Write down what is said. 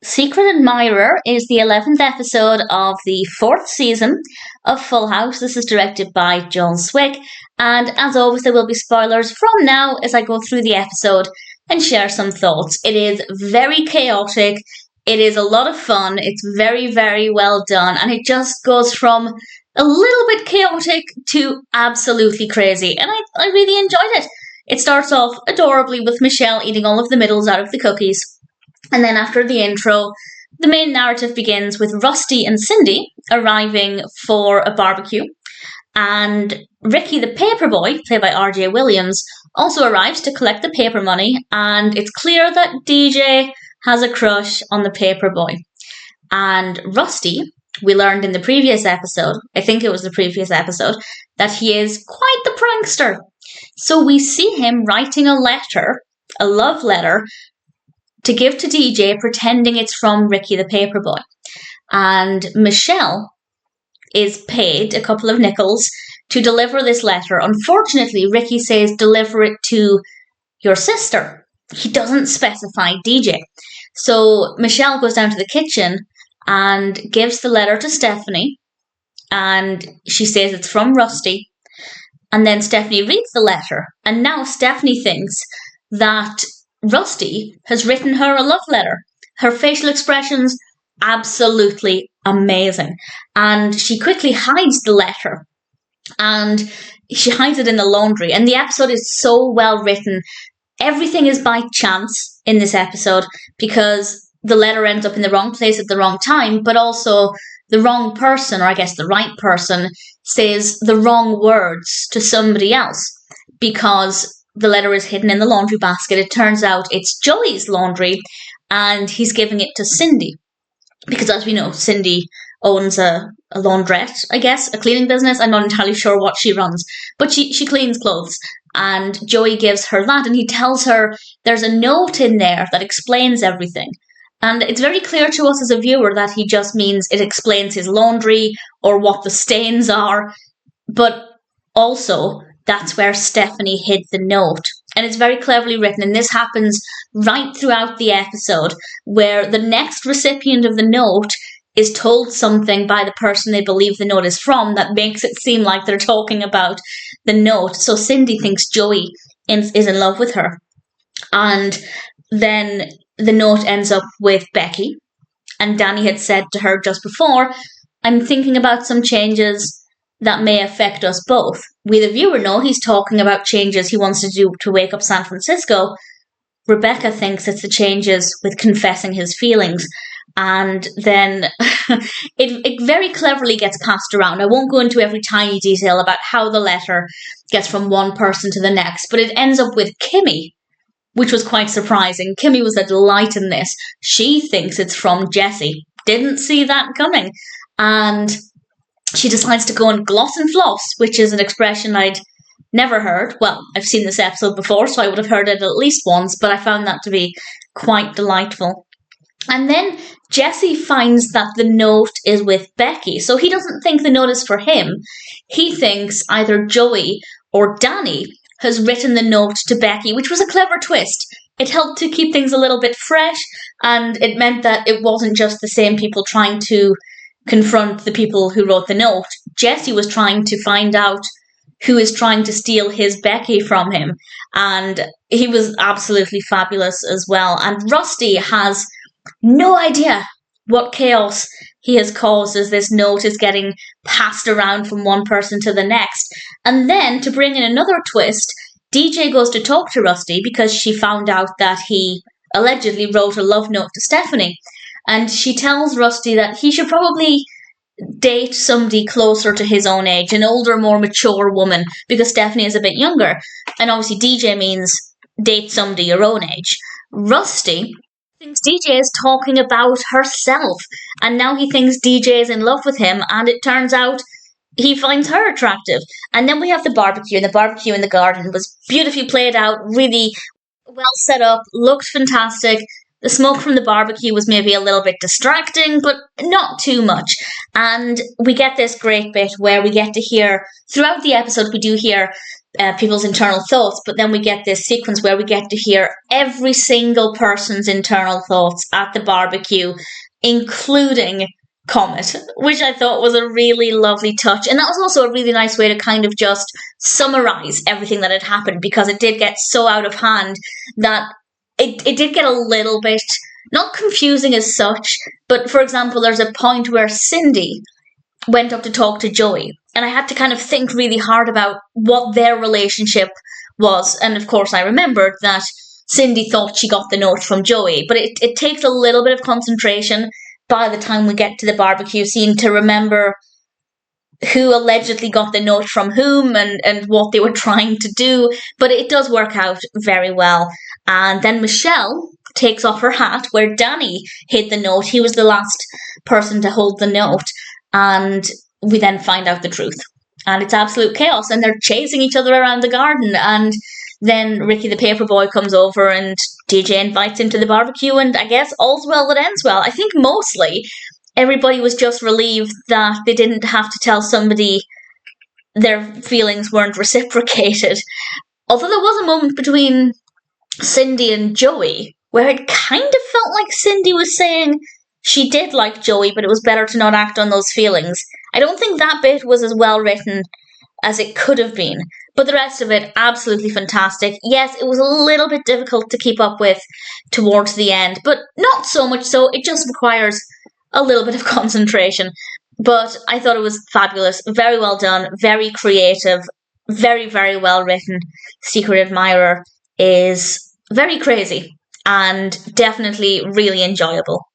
Secret Admirer is the 11th episode of the 4th season of Full House. This is directed by Zwick, and as always there will be spoilers from now as I go through the episode and share some thoughts. It is very chaotic, it is a lot of fun, it's very, very well done, and it just goes from a little bit chaotic to absolutely crazy, and I really enjoyed it. It starts off adorably with Michelle eating all of the middles out of the cookies. And then after the intro, the main narrative begins with Rusty and Cindy arriving for a barbecue. And Ricky the paperboy, played by R.J. Williams, also arrives to collect the paper money. And it's clear that DJ has a crush on the paperboy. And Rusty, we learned in the previous episode, I think it was the previous episode, that he is quite the prankster. So we see him writing a letter, a love letter, to give to DJ, pretending it's from Ricky the paperboy. And Michelle is paid a couple of nickels to deliver this letter. Unfortunately, Ricky says deliver it to your sister. He doesn't specify DJ. So Michelle goes down to the kitchen and gives the letter to Stephanie. And she says it's from Rusty. And then Stephanie reads the letter. And now Stephanie thinks that Rusty has written her a love letter. Her facial expressions, absolutely amazing. And she quickly hides the letter. And she hides it in the laundry. And the episode is so well written. Everything is by chance in this episode because the letter ends up in the wrong place at the wrong time, but also the wrong person, or I guess the right person, says the wrong words to somebody else because the letter is hidden in the laundry basket. It turns out it's Joey's laundry, and he's giving it to Cindy. Because as we know, Cindy owns a laundrette, I guess, a cleaning business. I'm not entirely sure what she runs, but she cleans clothes. And Joey gives her that, and he tells her there's a note in there that explains everything. And it's very clear to us as a viewer that he just means it explains his laundry or what the stains are. But also, that's where Stephanie hid the note. And it's very cleverly written. And this happens right throughout the episode, where the next recipient of the note is told something by the person they believe the note is from that makes it seem like they're talking about the note. So Cindy thinks Joey is in love with her. And then the note ends up with Becky. And Danny had said to her just before, I'm thinking about some changes that may affect us both. We, the viewer, know he's talking about changes he wants to do to wake up San Francisco. Rebecca thinks it's the changes with confessing his feelings. And then it very cleverly gets passed around. I won't go into every tiny detail about how the letter gets from one person to the next, but it ends up with Kimmy, which was quite surprising. Kimmy was a delight in this. She thinks it's from Jesse. Didn't see that coming. And she decides to go and gloss and floss, which is an expression I'd never heard. Well, I've seen this episode before, so I would have heard it at least once, but I found that to be quite delightful. And then Jesse finds that the note is with Becky, so he doesn't think the note is for him. He thinks either Joey or Danny has written the note to Becky, which was a clever twist. It helped to keep things a little bit fresh, and it meant that it wasn't just the same people trying to confront the people who wrote the note. Jesse was trying to find out who is trying to steal his Becky from him, and he was absolutely fabulous as well. And Rusty has no idea what chaos he has caused as this note is getting passed around from one person to the next. And then, to bring in another twist, DJ goes to talk to Rusty because she found out that he allegedly wrote a love note to Stephanie. And she tells Rusty that he should probably date somebody closer to his own age, an older, more mature woman, because Stephanie is a bit younger. And obviously DJ means date somebody your own age. Rusty thinks DJ is talking about herself, and now he thinks DJ is in love with him, and it turns out he finds her attractive. And then we have the barbecue, and the barbecue in the garden was beautifully played out, really well set up, looked fantastic. The smoke from the barbecue was maybe a little bit distracting, but not too much. And we get this great bit where we get to hear, throughout the episode, we do hear people's internal thoughts, but then we get this sequence where we get to hear every single person's internal thoughts at the barbecue, including Comet, which I thought was a really lovely touch. And that was also a really nice way to kind of just summarize everything that had happened, because it did get so out of hand that it did get a little bit, not confusing as such, but for example, there's a point where Cindy went up to talk to Joey, and I had to kind of think really hard about what their relationship was. And of course, I remembered that Cindy thought she got the note from Joey, but it takes a little bit of concentration by the time we get to the barbecue scene to remember who allegedly got the note from whom and what they were trying to do. But it does work out very well. And then Michelle takes off her hat where Danny hid the note. He was the last person to hold the note. And we then find out the truth. And it's absolute chaos. And they're chasing each other around the garden. And then Ricky the Paperboy comes over and DJ invites him to the barbecue. And I guess all's well that ends well. I think mostly everybody was just relieved that they didn't have to tell somebody their feelings weren't reciprocated. Although there was a moment between Cindy and Joey where it kind of felt like Cindy was saying she did like Joey, but it was better to not act on those feelings. I don't think that bit was as well written as it could have been. But the rest of it, absolutely fantastic. Yes, it was a little bit difficult to keep up with towards the end, but not so much so. It just requires a little bit of concentration. But I thought it was fabulous. Very well done. Very creative. Very, very well written. Secret Admirer is very crazy and definitely really enjoyable.